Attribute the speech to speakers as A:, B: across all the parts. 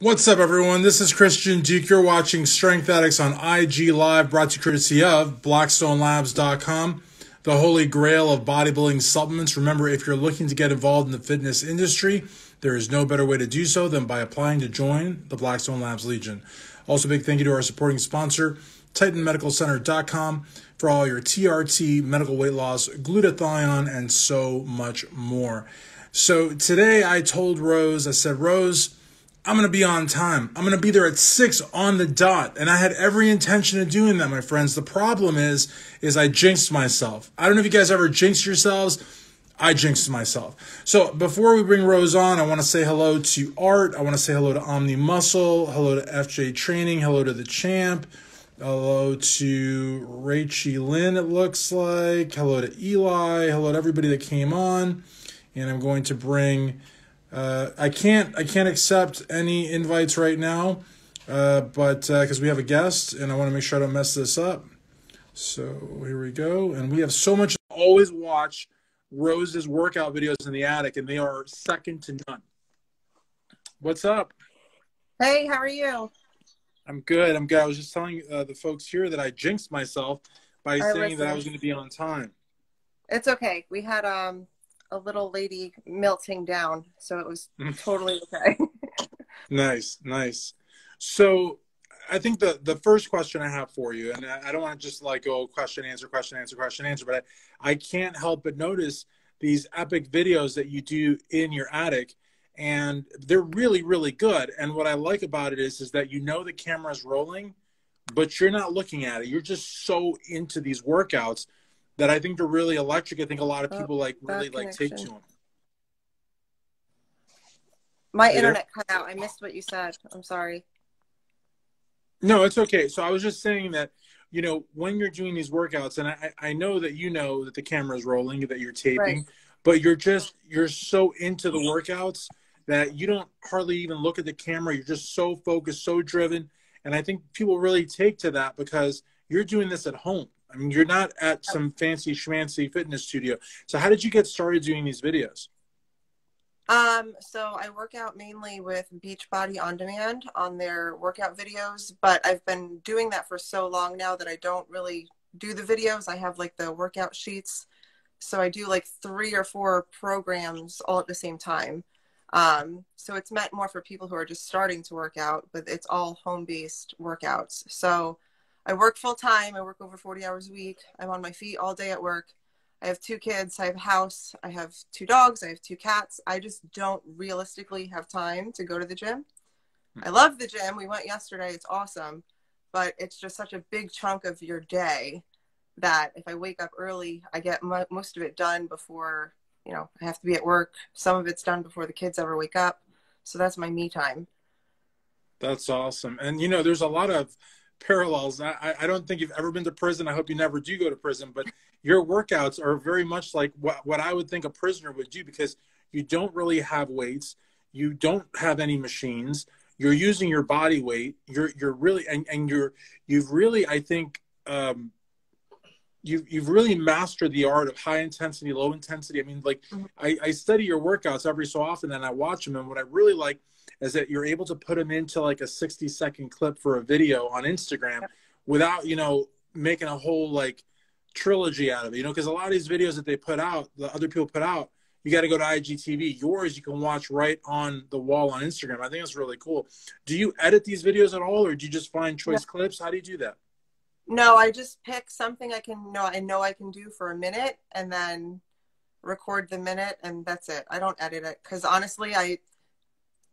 A: What's up, everyone? This is Christian Duke. You're watching Strength Addicts on IG Live, brought to you courtesy of BlackstoneLabs.com, the holy grail of bodybuilding supplements. Remember, if you're looking to get involved in the fitness industry, there is no better way to do so than by applying to join the Blackstone Labs Legion. Also, big thank you to our supporting sponsor, TitanMedicalCenter.com, for all your TRT, medical weight loss, glutathione, and so much more. So today I told Rose, I said, Rose, I'm going to be on time. I'm going to be there at 6 on the dot. And I had every intention of doing that, my friends. The problem is I jinxed myself. I don't know if you guys ever jinxed yourselves. I jinxed myself. So before we bring Rose on, I want to say hello to Art. I want to say hello to Omni Muscle. Hello to FJ Training. Hello to the Champ. Hello to Rachie Lynn, it looks like. Hello to Eli. Hello to everybody that came on. And I'm going to bring... I can't accept any invites right now, but because we have a guest and I want to make sure I don't mess this up. So here we go. And we have so much. Always watch Rose's workout videos in the attic, and they are second to none. What's up?
B: Hey, how are you?
A: I'm good. I'm good. I was just telling the folks here that I jinxed myself by saying that I was going to be on time.
B: It's okay. We had a little lady melting down, so it was totally okay.
A: Nice. So I think the first question I have for you, and I don't want to just like go question, answer, but I can't help but notice these epic videos that you do in your attic, and they're really, really good. And what I like about it is that you know the camera's rolling, but you're not looking at it. You're just so into these workouts that I think they're really electric. I think a lot of people really take to them.
B: My internet cut out. I missed what you said. I'm sorry.
A: No, it's okay. So I was just saying that, you know, when you're doing these workouts, and I know that you know that the camera is rolling, that you're taping, right, but you're so into the workouts that you don't hardly even look at the camera. You're just so focused, so driven. And I think people really take to that because you're doing this at home. I mean, you're not at some fancy schmancy fitness studio. So how did you get started doing these videos?
B: So I work out mainly with Beachbody On Demand on their workout videos, but I've been doing that for so long now that I don't really do the videos. I have like the workout sheets. So I do like 3 or 4 programs all at the same time. So it's meant more for people who are just starting to work out, but it's all home-based workouts. So I work full time. I work over 40 hours a week. I'm on my feet all day at work. I have 2 kids. I have a house. I have 2 dogs. I have 2 cats. I just don't realistically have time to go to the gym. I love the gym. We went yesterday. It's awesome. But it's just such a big chunk of your day that if I wake up early, I get most of it done before, you know, I have to be at work. Some of it's done before the kids ever wake up. So that's my me time.
A: That's awesome. And, you know, there's a lot of parallels. I don't think you've ever been to prison. I hope you never do go to prison, but your workouts are very much like what I would think a prisoner would do, because you don't really have weights. You don't have any machines. You're using your body weight. You're really, and you've really, I think, you've really mastered the art of high intensity, low intensity. I mean, like I study your workouts every so often and I watch them. And what I really like is that you're able to put them into like a 60-second clip for a video on Instagram without, you know, making a whole like trilogy out of it, you know, because a lot of these videos that they put out, the other people put out, you got to go to IGTV. Yours, you can watch right on the wall on Instagram. I think that's really cool. Do you edit these videos at all, or do you just find choice clips? How do you do that?
B: No, I just pick something I know I can do for a minute and then record the minute, and that's it. I don't edit it because honestly, I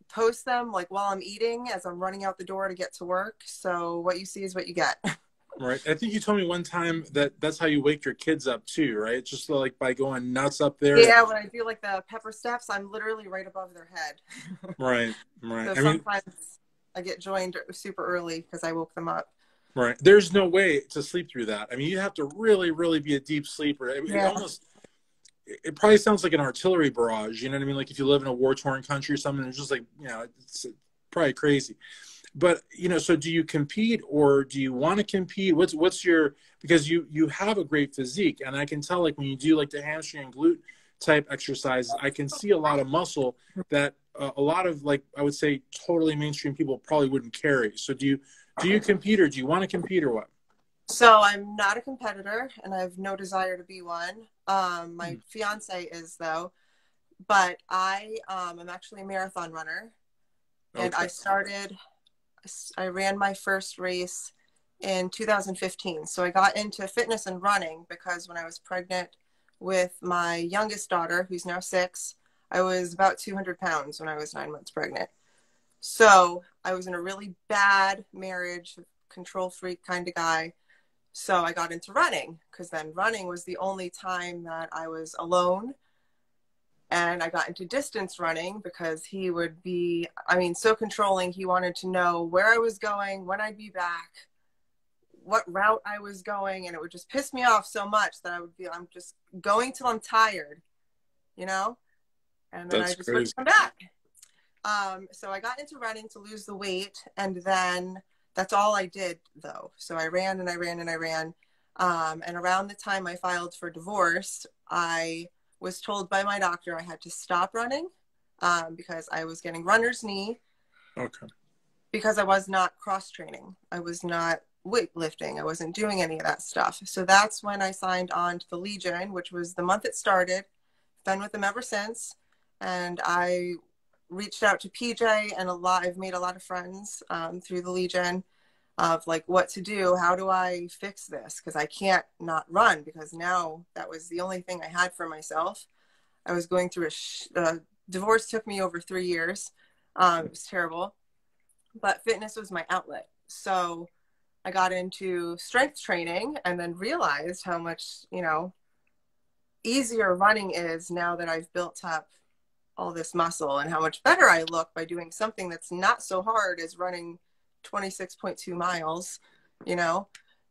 B: post them like while I'm eating as I'm running out the door to get to work. So what you see is what you get.
A: Right. I think you told me one time that that's how you wake your kids up too, right? Just like by going nuts up there.
B: Yeah, when I do like the pepper steps, I'm literally right above their head.
A: Right.
B: So sometimes I get joined super early because I woke them up.
A: Right. There's no way to sleep through that. I mean, you have to really, really be a deep sleeper. It probably sounds like an artillery barrage. You know what I mean? Like if you live in a war-torn country or something, it's just like, you know, it's probably crazy. But, you know, so do you compete or do you want to compete? What's your, because you have a great physique, and I can tell like when you do like the hamstring and glute type exercises, I can see a lot of muscle that a lot of, like, I would say totally mainstream people probably wouldn't carry. So do you compete, or do you want to compete, or what?
B: So I'm not a competitor, and I have no desire to be one. My fiance is, though, but I am actually a marathon runner, and
A: Okay.
B: I ran my first race in 2015. So I got into fitness and running because when I was pregnant with my youngest daughter, who's now 6, I was about 200 pounds when I was 9 months pregnant. So I was in a really bad marriage, control freak kind of guy. So I got into running because then running was the only time that I was alone. And I got into distance running because he would be, I mean, so controlling. He wanted to know where I was going, when I'd be back, what route I was going. And it would just piss me off so much that I'm just going till I'm tired, you know? And then I
A: That's
B: just wouldn't
A: crazy.
B: come back. So I got into running to lose the weight. And then that's all I did, though. So I ran and I ran and I ran. And around the time I filed for divorce, I was told by my doctor I had to stop running because I was getting runner's knee.
A: Okay.
B: Because I was not cross training. I was not weightlifting. I wasn't doing any of that stuff. So that's when I signed on to the Legion, which was the month it started. Been with them ever since. And I reached out to PJ, and I've made a lot of friends through the Legion of like what to do. How do I fix this? Because I can't not run, because now that was the only thing I had for myself. I was going through a divorce, took me over 3 years. It was terrible, but fitness was my outlet. So I got into strength training and then realized how much, easier running is now that I've built up all this muscle, and how much better I look by doing something that's not so hard as running 26.2 miles,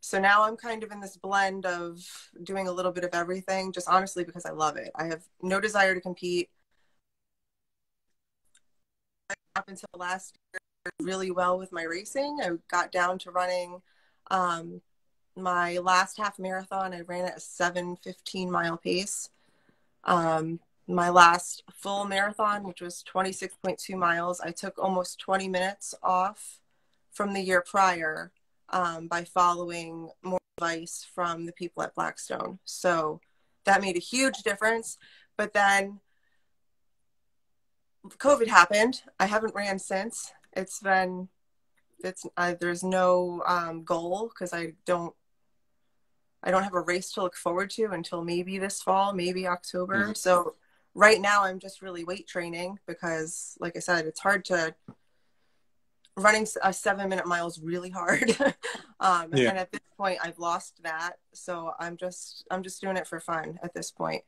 B: So now I'm kind of in this blend of doing a little bit of everything, just honestly because I love it. I have no desire to compete. Up until last year, really well with my racing. I got down to running my last half marathon. I ran at a 7:15 mile pace. My last full marathon, which was 26.2 miles, I took almost 20 minutes off from the year prior by following more advice from the people at Blackstone. So that made a huge difference. But then COVID happened. I haven't ran since. There's no goal because I don't have a race to look forward to until maybe this fall, maybe October.
A: Mm-hmm.
B: So right now I'm just really weight training because, like I said, it's hard to running a 7-minute mile is really hard. And at this point I've lost that. So I'm just doing it for fun at this point.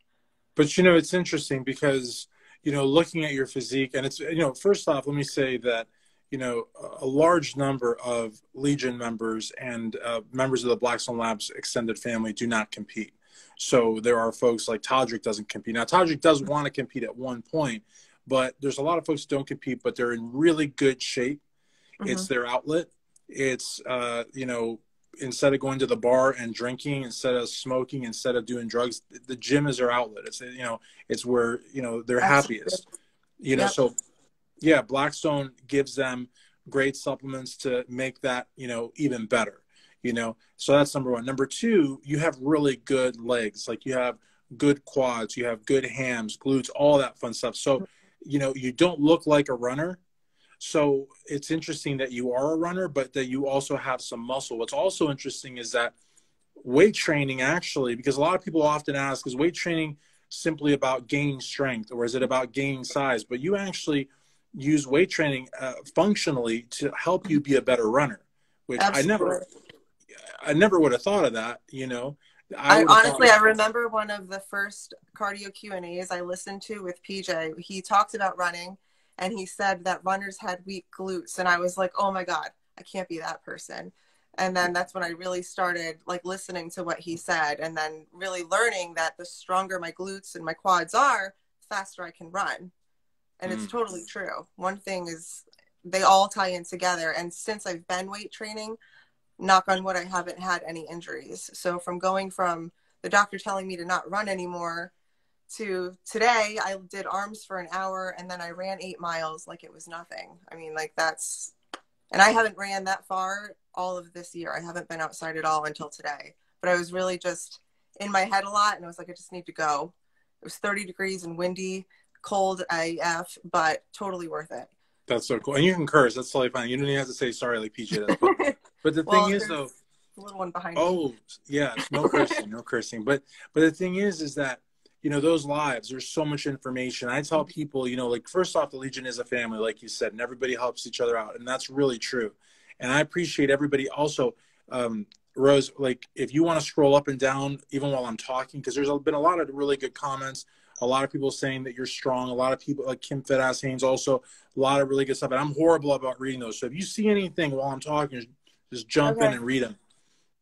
A: But, it's interesting because, looking at your physique, and it's, first off, let me say that, a large number of Legion members and members of the Blackstone Labs extended family do not compete. So there are folks like Todrick doesn't compete. Now, Todrick does want to compete at one point, but there's a lot of folks who don't compete, but they're in really good shape. Mm-hmm. It's their outlet. It's, instead of going to the bar and drinking, instead of smoking, instead of doing drugs, the gym is their outlet. It's, it's where, they're happiest,
B: Yep.
A: So yeah, Blackstone gives them great supplements to make that, even better, so that's number one. Number two, you have really good legs. Like you have good quads, you have good hams, glutes, all that fun stuff. So, you don't look like a runner. So it's interesting that you are a runner, but that you also have some muscle. What's also interesting is that weight training actually, because a lot of people often ask, is weight training simply about gaining strength, or is it about gaining size? But you actually use weight training functionally to help you be a better runner, which
B: Absolutely.
A: I never would have thought of that,
B: I honestly, I remember one of the first cardio Q&As I listened to with PJ. He talked about running, and he said that runners had weak glutes. And I was like, oh my God, I can't be that person. And then that's when I really started like listening to what he said, and then really learning that the stronger my glutes and my quads are, the faster I can run. And it's totally true. One thing is they all tie in together. And since I've been weight training, knock on wood, I haven't had any injuries. So from going from the doctor telling me to not run anymore to today, I did arms for an hour and then I ran 8 miles like it was nothing. I mean, like that's, and I haven't ran that far all of this year. I haven't been outside at all until today, but I was really just in my head a lot and I was like, I just need to go. It was 30 degrees and windy, cold AF, but totally worth it.
A: That's so cool. And you can curse. That's totally fine. You don't even have to say sorry like PJ does. But the
B: Well,
A: thing is, though,
B: a little one behind me.
A: oh, yeah, no cursing, no cursing. But the thing is that, you know, those lives, there's so much information. I tell people, you know, like, first off, the Legion is a family, like you said, and everybody helps each other out. And that's really true. And I appreciate everybody also, Rose, like, if you want to scroll up and down, even while I'm talking, because there's been a lot of really good comments. A lot of people saying that you're strong. A lot of people like Kim Fit-Ass Haynes also, a lot of really good stuff. And I'm horrible about reading those. So if you see anything while I'm talking, just jump in and read them.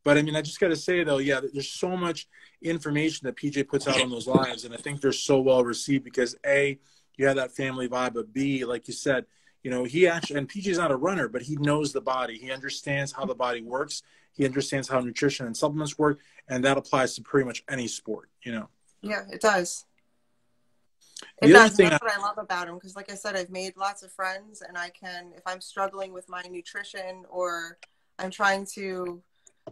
A: But I mean, I just got to say though, yeah, there's so much information that PJ puts out on those lives. And I think they're so well received because A, you have that family vibe, but B, like you said, you know, he actually, and PJ's not a runner, but he knows the body. He understands how the body works. He understands how nutrition and supplements work. And that applies to pretty much any sport, you know?
B: Yeah, it does.
A: That's
B: what I love about him, because like I said, I've made lots of friends, and I can, if I'm struggling with my nutrition or I'm trying to,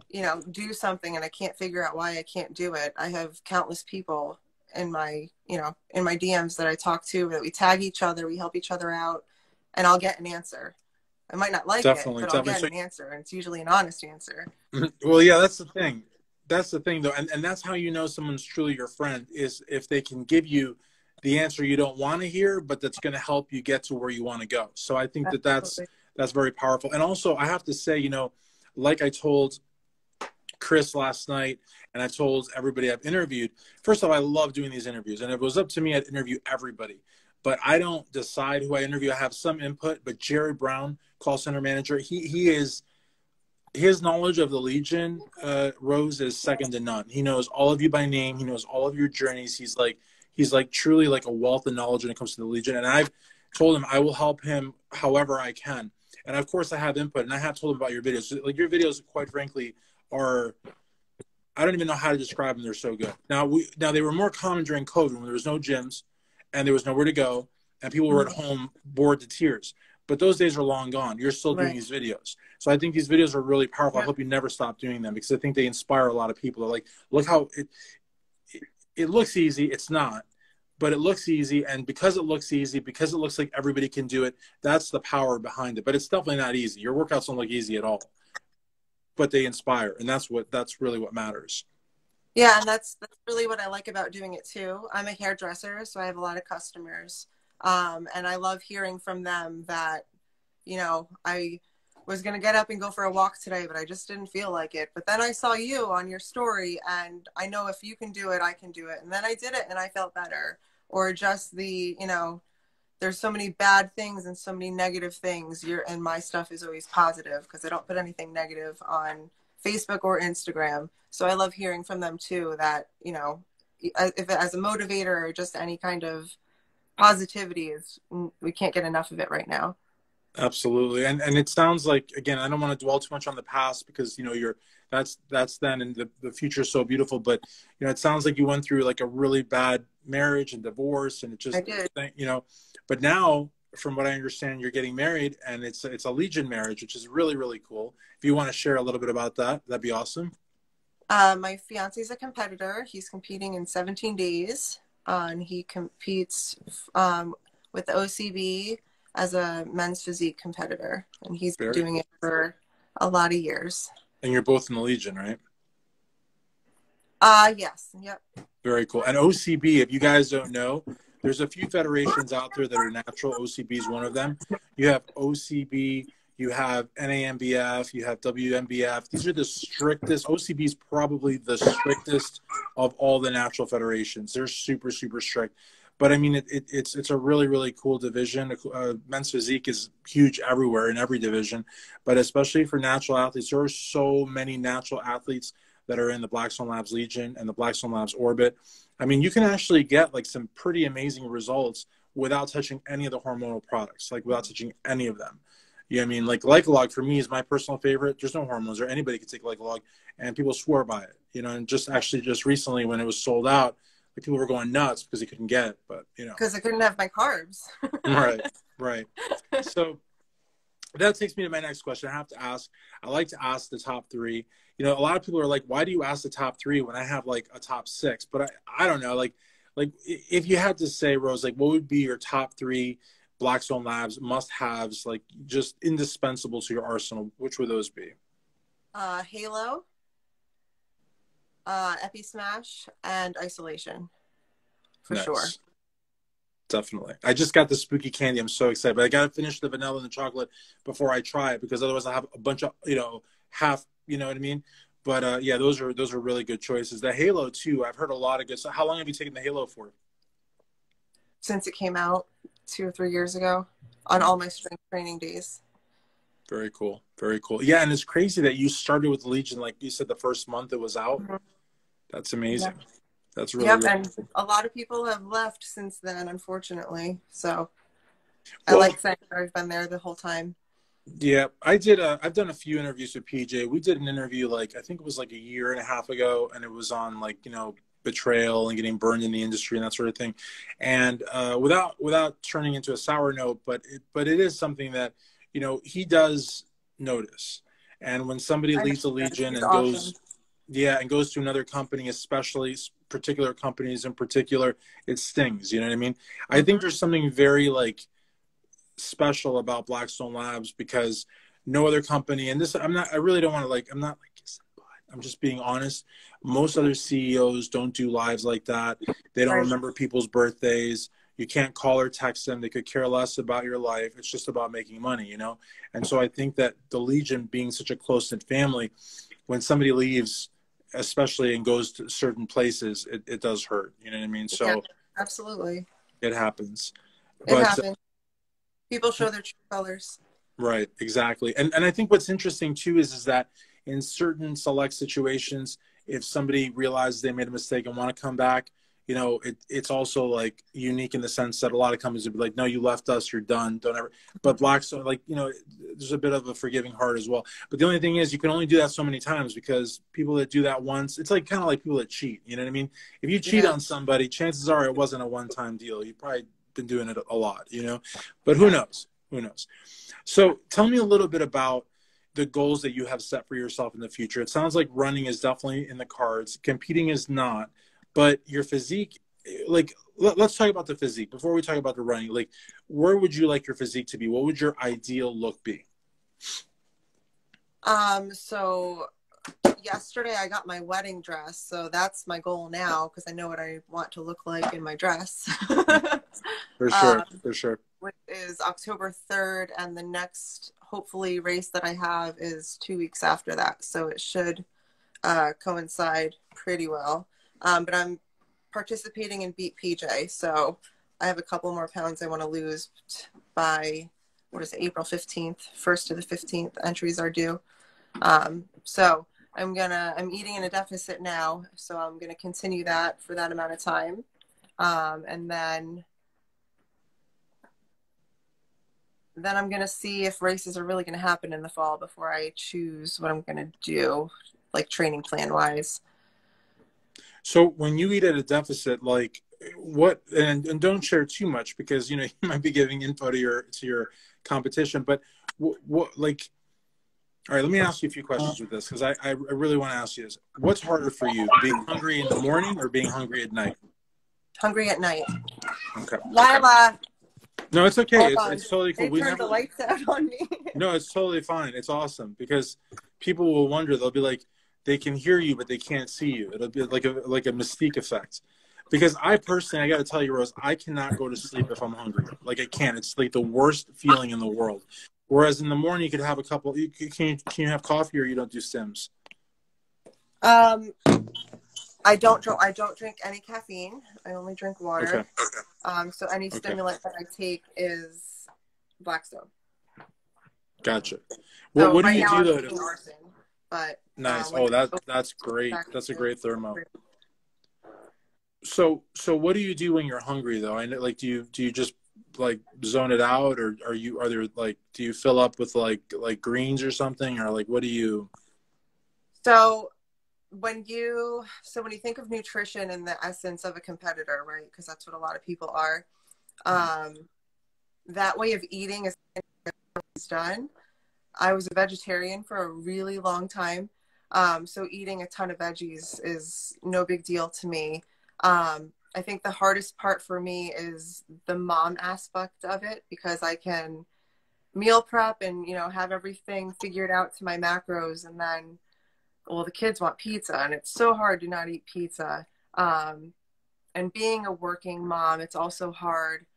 B: you know, do something and I can't figure out why I can't do it, I have countless people in my, you know, in my DMs that I talk to, that we tag each other, we help each other out, and I'll get an answer. I might not like it, but I'll get an answer, and it's usually an honest answer.
A: Well, yeah, that's the thing. That's the thing, though, and that's how you know someone's truly your friend, is if they can give you the answer you don't want to hear, but that's going to help you get to where you want to go. So I think that's very powerful. And also, I have to say, you know, like I told Chris last night, and I told everybody I've interviewed, first of all, I love doing these interviews. And if it was up to me, I'd interview everybody. But I don't decide who I interview. I have some input. But Jerry Brown, call center manager, he is, his knowledge of the Legion, Rose, is second to none. He knows all of you by name. He knows all of your journeys. He's like truly like a wealth of knowledge when it comes to the Legion. And I've told him I will help him however I can. And of course I have input, and I have told him about your videos. So, like, your videos, quite frankly, are, I don't even know how to describe them. They're so good. Now they were more common during COVID, when there was no gyms and there was nowhere to go and people were at home bored to tears. But those days are long gone. You're still doing these videos. So I think these videos are really powerful. I hope you never stop doing them, because I think they inspire a lot of people. They're like, look how it looks easy. It's not, but it looks easy. And because it looks easy, because it looks like everybody can do it, that's the power behind it. But it's definitely not easy. Your workouts don't look easy at all, but they inspire. And that's really what matters.
B: Yeah. And that's really what I like about doing it too. I'm a hairdresser, so I have a lot of customers. And I love hearing from them that, you know, I was going to get up and go for a walk today, but I just didn't feel like it. But then I saw you on your story, and I know if you can do it, I can do it. And then I did it and I felt better. Or just the, you know, there's so many bad things and so many negative things. And my stuff is always positive, because I don't put anything negative on Facebook or Instagram. So I love hearing from them too, that, you know, if as a motivator or just any kind of positivity, we can't get enough of it right now.
A: Absolutely. And it sounds like, again, I don't want to dwell too much on the past, because, you know, that's then, and the future is so beautiful, but, you know, it sounds like you went through like a really bad marriage and divorce, and it just,
B: I did.
A: You know, but now from what I understand, you're getting married, and it's a Legion marriage, which is really, really cool. If you want to share a little bit about that, that'd be awesome.
B: My fiance is a competitor. He's competing in 17 days. And he competes with the OCB as a men's physique competitor, and he's been doing it for a lot of years.
A: And you're both in the Legion, right?
B: Yes. Yep.
A: Very cool. And OCB, if you guys don't know, there's a few federations out there that are natural. OCB is one of them. You have OCB, you have NAMBF, you have WMBF. These are the strictest. OCB is probably the strictest of all the natural federations. They're super, super strict. But I mean, it's a really, really cool division. Men's physique is huge everywhere in every division, but especially for natural athletes. There are so many natural athletes that are in the Blackstone Labs Legion and the Blackstone Labs Orbit. I mean, you can actually get like some pretty amazing results without touching any of the hormonal products, like without touching any of them. You know what I mean? Like Lycolog for me is my personal favorite. There's no hormones, or anybody can take Lycolog, and people swear by it. You know, and just recently when it was sold out, like people were going nuts because they couldn't get it, but you know.
B: Because I couldn't have my carbs.
A: Right, right. So that takes me to my next question. I have to ask, I like to ask the top three. You know, a lot of people are like, why do you ask the top three when I have like a top six? But I don't know, like if you had to say, Rose, like what would be your top three Blackstone Labs must-haves, like just indispensable to your arsenal? Which would those be?
B: Halo, Epi Smash, and Isolation, for
A: Nice.
B: sure.
A: Definitely. I just got the spooky candy. I'm so excited, but I got to finish the vanilla and the chocolate before I try it, because otherwise I have a bunch of, you know, half, you know what I mean? But yeah, those are really good choices. The Halo too, I've heard a lot of good. So how long have you taken the Halo for?
B: Since it came out 2 or 3 years ago, on all my strength training days.
A: Very cool. Very cool. Yeah, and it's crazy that you started with Legion, like you said, the first month it was out.
B: Mm-hmm.
A: That's amazing.
B: Yeah.
A: That's really,
B: yep,
A: really
B: and
A: cool.
B: a lot of people have left since then, unfortunately. So I
A: Well,
B: like saying that I've been there the whole time.
A: yeah, I've done a few interviews with PJ. We did an interview, like, I think it was like a year and a half ago, and it was on, like, you know, betrayal and getting burned in the industry and that sort of thing. And without turning into a sour note, but it is something that, you know, he does notice. And when somebody
B: I know
A: leaves a Legion
B: he's
A: and
B: awesome.
A: goes to another company, especially particular companies in particular, it stings. You know what I mean? I think there's something very, like, special about Blackstone Labs, because no other company, and this, I really don't want to, like, I'm not like, I'm just being honest. Most other CEOs don't do lives like that. They don't
B: Right.
A: remember people's birthdays. You can't call or text them. They could care less about your life. It's just about making money, you know? And so I think that the Legion being such a close-knit family, when somebody leaves, especially, and goes to certain places, it does hurt. You know what I mean? So
B: Yeah, absolutely.
A: it happens.
B: It
A: But
B: happens. People show their true colors.
A: right, exactly. And I think what's interesting too is that in certain select situations, if somebody realizes they made a mistake and want to come back, you know, it's also like unique in the sense that a lot of companies would be like, no, you left us, you're done, don't ever. But Blackstone, like, you know, there's a bit of a forgiving heart as well. But the only thing is, you can only do that so many times, because people that do that once, it's like kind of like people that cheat. You know what I mean? If you cheat on somebody, chances are it wasn't a one-time deal. You probably been doing it a lot, you know. But who knows? Who knows? So tell me a little bit about the goals that you have set for yourself in the future. It sounds like running is definitely in the cards. Competing is not. But your physique, like, let's talk about the physique before we talk about the running. Like, where would you like your physique to be? What would your ideal look be?
B: So yesterday I got my wedding dress, so that's my goal now, because I know what I want to look like in my dress.
A: For sure, for sure.
B: Which is October 3rd, and the next, hopefully, race that I have is 2 weeks after that, so it should coincide pretty well. But I'm participating in Beat PJ, so I have a couple more pounds I want to lose by, what is it, April 15th, 1st to the 15th, entries are due. So I'm eating in a deficit now, so I'm gonna continue that for that amount of time, and then I'm gonna see if races are really gonna happen in the fall before I choose what I'm gonna do, like training plan wise.
A: So when you eat at a deficit, like, what, and don't share too much, because, you know, you might be giving info to your competition, but what, like, all right, let me ask you a few questions with this, because I really want to ask you this. What's harder for you, being hungry in the morning or being hungry at night?
B: Hungry at night.
A: Okay.
B: Lila.
A: No, it's okay.
B: Hold on.
A: It's totally cool.
B: They turned the lights out on me.
A: No, it's totally fine. It's awesome, because people will wonder. They'll be like, they can hear you, but they can't see you. It'll be like a mystique effect. Because I personally, I got to tell you, Rose, I cannot go to sleep if I'm hungry. Like, I can't. It's like the worst feeling in the world. Whereas in the morning, you could have a couple. Can you have coffee, or you don't do Sims?
B: I don't drink any caffeine. I only drink water.
A: Okay.
B: So any stimulant that I take is Blackstone.
A: Gotcha.
B: Well,
A: what do
B: right
A: you
B: now
A: do
B: I'm
A: though?
B: taking arson, but
A: Nice. Oh, that's great. That's a great thermo. So what do you do when you're hungry though? I know, like, do you just like zone it out, or are there, like, do you fill up with like greens or something, or like, what do you?
B: So when you think of nutrition in the essence of a competitor, right? Because that's what a lot of people are. That way of eating is done. I was a vegetarian for a really long time. So eating a ton of veggies is no big deal to me. I think the hardest part for me is the mom aspect of it, because I can meal prep and, you know, have everything figured out to my macros. And then, well, the kids want pizza, and it's so hard to not eat pizza. And being a working mom, it's also hard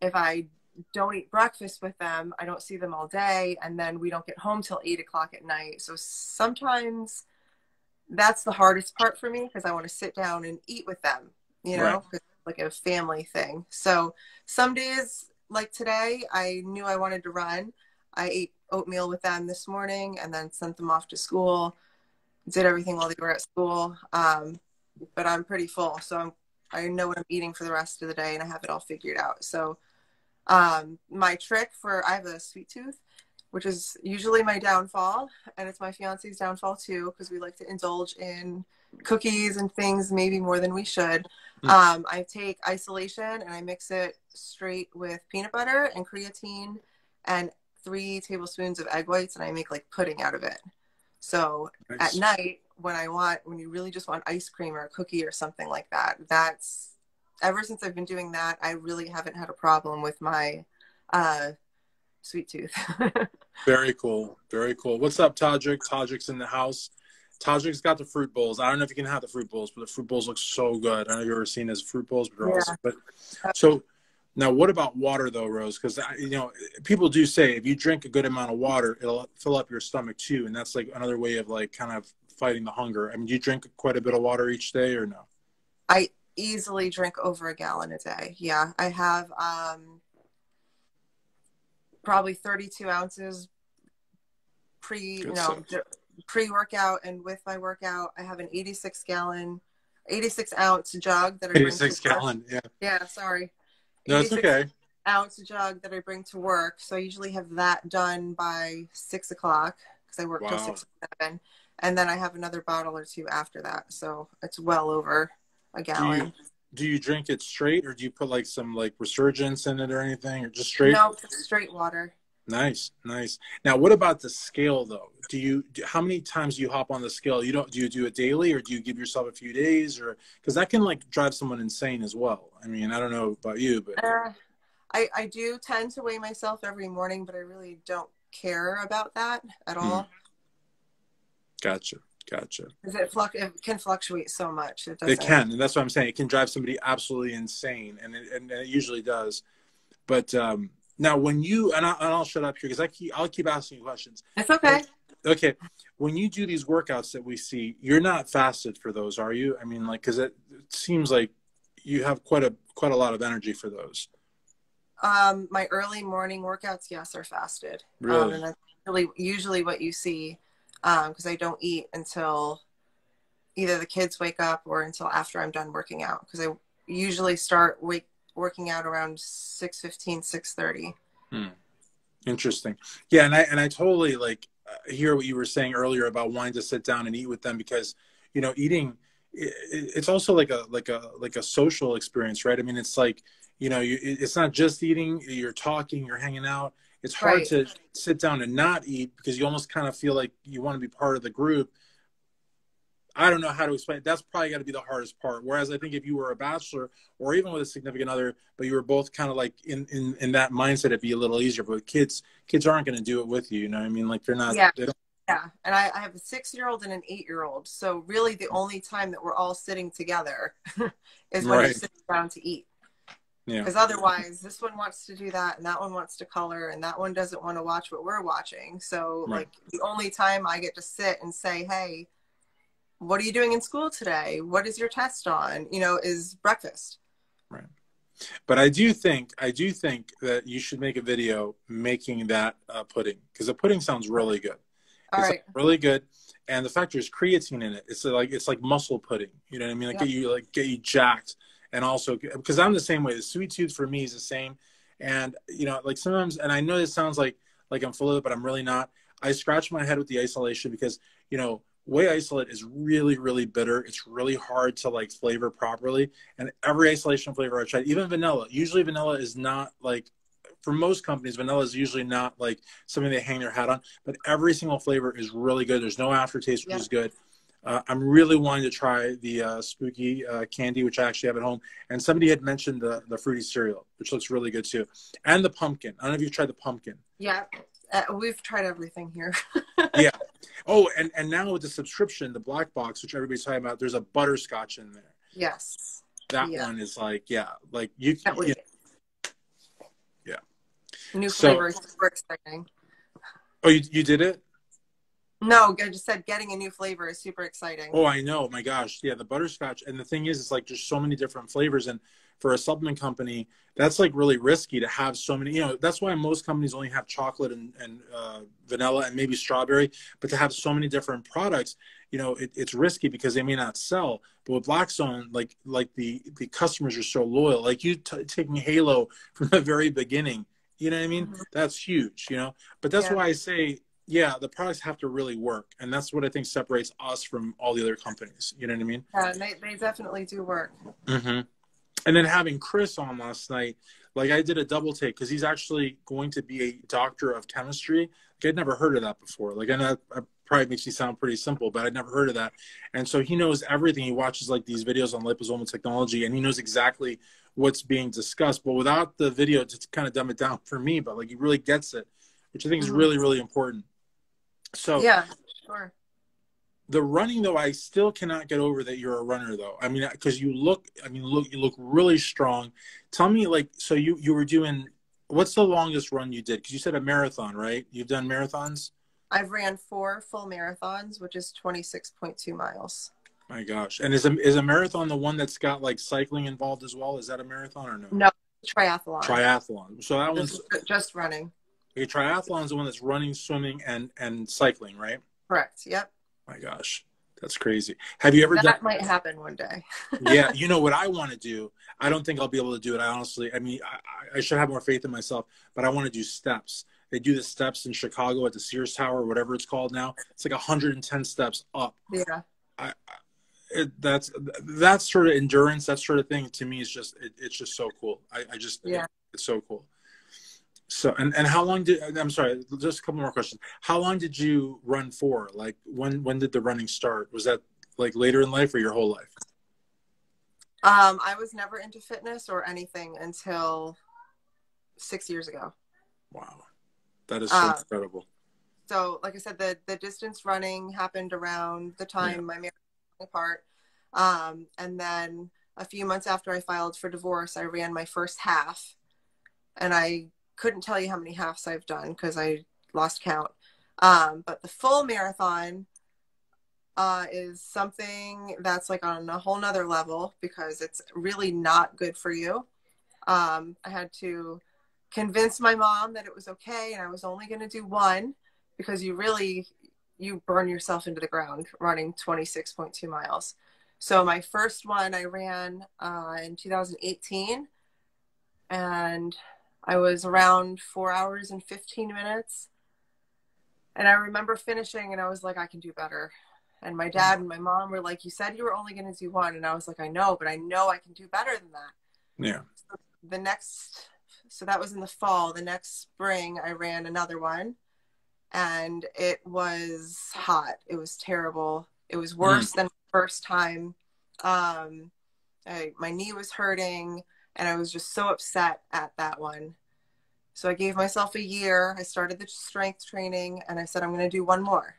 B: if I don't eat breakfast with them. I don't see them all day, and then we don't get home till 8 o'clock at night. So sometimes that's the hardest part for me, because I want to sit down and eat with them, you know,
A: Right.
B: it's like a family thing. So some days, like today, I knew I wanted to run. I ate oatmeal with them this morning and then sent them off to school, did everything while they were at school. But I'm pretty full, so I know what I'm eating for the rest of the day, and I have it all figured out. So my trick I have a sweet tooth, which is usually my downfall, and it's my fiance's downfall too, because we like to indulge in cookies and things maybe more than we should. I take isolation and I mix it straight with peanut butter and creatine and 3 tablespoons of egg whites, and I make like pudding out of it. So
A: Nice.
B: at night, when you really just want ice cream or a cookie or something like that, that's ever since I've been doing that, I really haven't had a problem with my sweet tooth.
A: Very cool. Very cool. What's up, Tajik? Tajik's in the house. Tajik's got the fruit bowls. I don't know if you can have the fruit bowls, but the fruit bowls look so good. I don't know if you've ever seen his fruit bowls, but they're awesome. But so now, what about water though, Rose? Because you know, people do say if you drink a good amount of water, it'll fill up your stomach too, and that's like another way of like kind of fighting the hunger. I mean, do you drink quite a bit of water each day or no?
B: I easily drink over a gallon a day. Yeah, I have probably 32 ounces pre-workout, and with my workout, I have an 86 ounce jug that I bring
A: 86
B: to work.
A: gallon, yeah.
B: Yeah, sorry.
A: No, it's okay.
B: Ounce jug that I bring to work. So I usually have that done by 6 o'clock, because I work till 6 or 7. And then I have another bottle or 2 after that. So it's well over a gallon.
A: Do you drink it straight, or do you put like some like resurgence in it or anything, or just straight?
B: No, straight water.
A: Nice, nice. Now, what about the scale though? How many times do you hop on the scale? Do you do it daily, or do you give yourself a few days, or because that can like drive someone insane as well? I mean, I don't know about you, but
B: I do tend to weigh myself every morning, but I really don't care about that at all.
A: Gotcha.
B: Because it can fluctuate so much.
A: It can, and that's what I'm saying. It can drive somebody absolutely insane, and it usually does. But now, when you and I'll shut up here because I'll keep asking you questions.
B: It's okay.
A: Okay, when you do these workouts that we see, you're not fasted for those, are you? I mean, like, because it seems like you have quite a lot of energy for those.
B: My early morning workouts, yes, are fasted.
A: Really?
B: And that's usually what you see, because I don't eat until either the kids wake up or until after I'm done working out, because I usually start working out around 6:15, 6:30.
A: Interesting. Yeah, and I totally like hear what you were saying earlier about wanting to sit down and eat with them, because you know, eating it's also like a social experience, right? I mean, it's like, you know, it's not just eating, you're talking, you're hanging out. It's hard to sit down and not eat, because you almost kind of feel like you want to be part of the group. I don't know how to explain it. That's probably got to be the hardest part. Whereas I think if you were a bachelor or even with a significant other, but you were both kind of like in that mindset, it'd be a little easier. But kids aren't going to do it with you. You know what I mean? Like they're not.
B: Yeah.
A: They don't.
B: Yeah. And I have a 6-year-old and an 8-year-old. So really the only time that we're all sitting together is when you're sitting down to eat.
A: Yeah.
B: Because otherwise this one wants to do that and that one wants to color and that one doesn't want to watch what we're watching. So like the only time I get to sit and say, hey, what are you doing in school today? What is your test on? You know, is breakfast.
A: Right. But I do think that you should make a video making that pudding, because the pudding sounds really good. It's like really good, and the fact there's creatine in it. It's like muscle pudding. You know what I mean? Like get you jacked, and also because I'm the same way. The sweet tooth for me is the same, and you know, like sometimes, and I know this sounds like I'm full of it, but I'm really not. I scratch my head with the isolation because, you know, whey isolate is really, really bitter. It's really hard to like flavor properly. And every isolation flavor I tried, even vanilla, usually vanilla is not like, for most companies, vanilla is usually not like something they hang their hat on, but every single flavor is really good. There's no aftertaste, which
B: Yeah.
A: is good. I'm really wanting to try the spooky candy, which I actually have at home. And somebody had mentioned the fruity cereal, which looks really good too. And the pumpkin. I don't know if you've tried the pumpkin.
B: Yeah. We've tried everything here.
A: Yeah. Oh, and now with the subscription, the black box, which everybody's talking about, there's a butterscotch in there.
B: Yes.
A: That
B: Yeah.
A: one is like, yeah, like you
B: That
A: can, yeah.
B: new
A: So,
B: flavor is super exciting.
A: oh, you did it?
B: No, I just said getting a new flavor is super exciting.
A: Oh, I know. My gosh. Yeah, the butterscotch. And the thing is, it's like there's so many different flavors. And for a supplement company, that's like really risky to have so many. You know, that's why most companies only have chocolate and vanilla and maybe strawberry. But to have so many different products, you know, it's risky because they may not sell. But with Blackstone, like the customers are so loyal. Like you taking Halo from the very beginning, you know what I mean?
B: Mm-hmm.
A: That's huge, you know. But that's
B: Yeah.
A: why I say, yeah, the products have to really work. And that's what I think separates us from all the other companies. You know what I mean?
B: Yeah, they definitely do work.
A: Mm-hmm. And then having Chris on last night, like I did a double take because he's actually going to be a doctor of chemistry. Like I'd never heard of that before. Like I know that probably makes me sound pretty simple, but I'd never heard of that. And so he knows everything. He watches like these videos on liposomal technology and he knows exactly what's being discussed. But without the video to kind of dumb it down for me, but like he really gets it, which I think is
B: Mm-hmm.
A: really, really important. So
B: yeah, sure.
A: the running though, I still cannot get over that you're a runner though. I mean, because you look really strong. Tell me, like, so you were doing, what's the longest run you did? Because you said a marathon, right? You've done marathons?
B: I've ran 4 full marathons, which is 26.2 miles.
A: My gosh. And is a marathon the one that's got like cycling involved as well? Is that a marathon or no?
B: No, triathlon.
A: Triathlon. So that one's
B: just running.
A: a triathlon is the one that's running, swimming, and cycling, right?
B: Correct. Yep.
A: My gosh, that's crazy. Have you ever done?
B: That might happen one day.
A: Yeah, you know what I want to do? I don't think I'll be able to do it. I mean, I should have more faith in myself, but I want to do steps. They do the steps in Chicago at the Sears Tower, or whatever it's called now. It's like 110 steps up.
B: Yeah.
A: That's sort of endurance, that sort of thing. To me, it's just so cool. It's so cool. So, and how long I'm sorry, just a couple more questions. How long did you run for? Like when did the running start? Was that like later in life or your whole life?
B: I was never into fitness or anything until 6 years ago.
A: Wow. That is so incredible.
B: So like I said, the distance running happened around the time my marriage was apart. And then a few months after I filed for divorce, I ran my first half, and I couldn't tell you how many halves I've done because I lost count. But the full marathon is something that's like on a whole nother level because it's really not good for you. I had to convince my mom that it was okay and I was only going to do one because you burn yourself into the ground running 26.2 miles. So my first one I ran in 2018, and I was around 4 hours and 15 minutes. And I remember finishing and I was like, I can do better. And my dad and my mom were like, you said you were only going to do one. And I was like, I know, but I know I can do better than that.
A: Yeah.
B: So that was in the fall. The next spring, I ran another one, and it was hot. It was terrible. It was worse than the first time. My knee was hurting, and I was just so upset at that one. So I gave myself a year. I started the strength training, and I said, I'm going to do one more.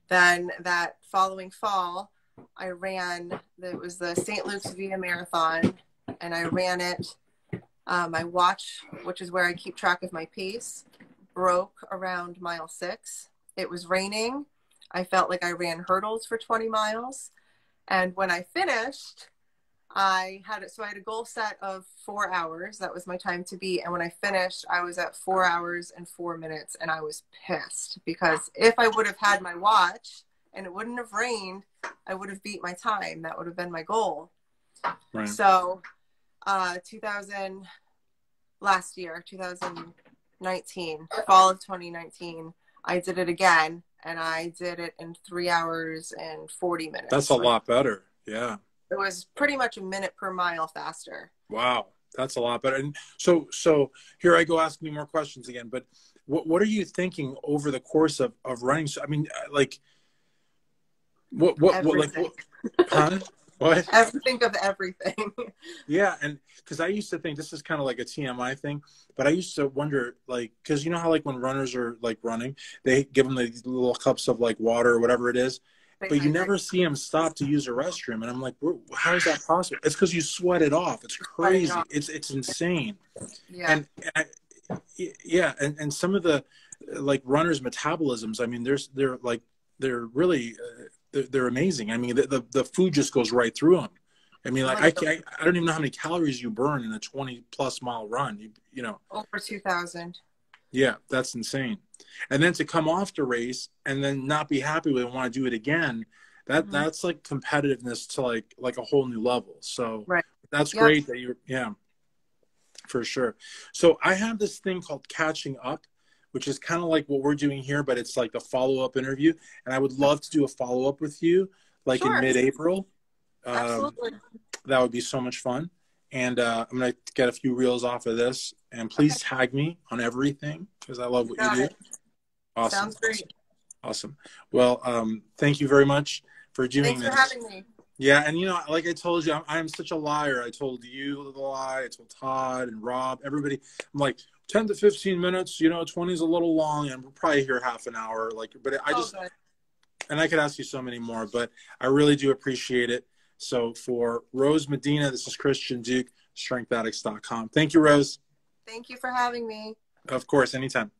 B: Then that following fall, I ran, it was the St. Luke's Via Marathon, and I ran it. My watch, which is where I keep track of my pace, broke around mile 6. It was raining. I felt like I ran hurdles for 20 miles. And when I finished, I had a goal set of 4 hours. That was my time to beat. And when I finished, I was at 4 hours and 4 minutes. And I was pissed because if I would have had my watch and it wouldn't have rained, I would have beat my time. That would have been my goal.
A: Right.
B: So 2019, fall of 2019, I did it again. and I did it in 3 hours and 40 minutes.
A: That's a lot better. Yeah.
B: It was pretty much a minute per mile faster.
A: Wow. That's a lot better. And so here I go asking you more questions again, but what are you thinking over the course of running? So, I mean, like, what, huh? What?
B: Think of everything.
A: Yeah. And because I used to think this is kind of like a TMI thing, but I used to wonder, like, because you know how, like, when runners are like running, they give them the little cups of like water or whatever it is, but you never see them stop to use a restroom. And I'm like, how is that possible? It's because you sweat it off. It's crazy. It's insane.
B: Yeah.
A: And some of the like runners' metabolisms, I mean, they're really they're amazing. I mean, the food just goes right through them. I mean, like, I don't even know how many calories you burn in a 20+ mile run. You know,
B: over 2,000.
A: Yeah, that's insane. And then to come off the race and then not be happy with it and want to do it again, that's like competitiveness to like a whole new level. So that's great that you're, for sure. So I have this thing called Catching Up, which is kind of like what we're doing here, but it's like the follow-up interview. And I would love to do a follow-up with you, like in mid-April.
B: Absolutely.
A: That would be so much fun. And I'm going to get a few reels off of this. And please tag me on everything because I love what you do. Awesome.
B: Sounds great.
A: Awesome. Well, thank you very much for doing this.
B: Thanks for having me.
A: Yeah, and you know, like I told you, I'm such a liar. I told you the lie. I told Todd and Rob, everybody. I'm like 10 to 15 minutes. You know, 20 is a little long, and we're probably here half an hour. Like, but I just, and I could ask you so many more, but I really do appreciate it. So for Rose Medina, this is Christian Duke, StrengthAddicts.com. Thank you, Rose.
B: Thank you for having me.
A: Of course, anytime.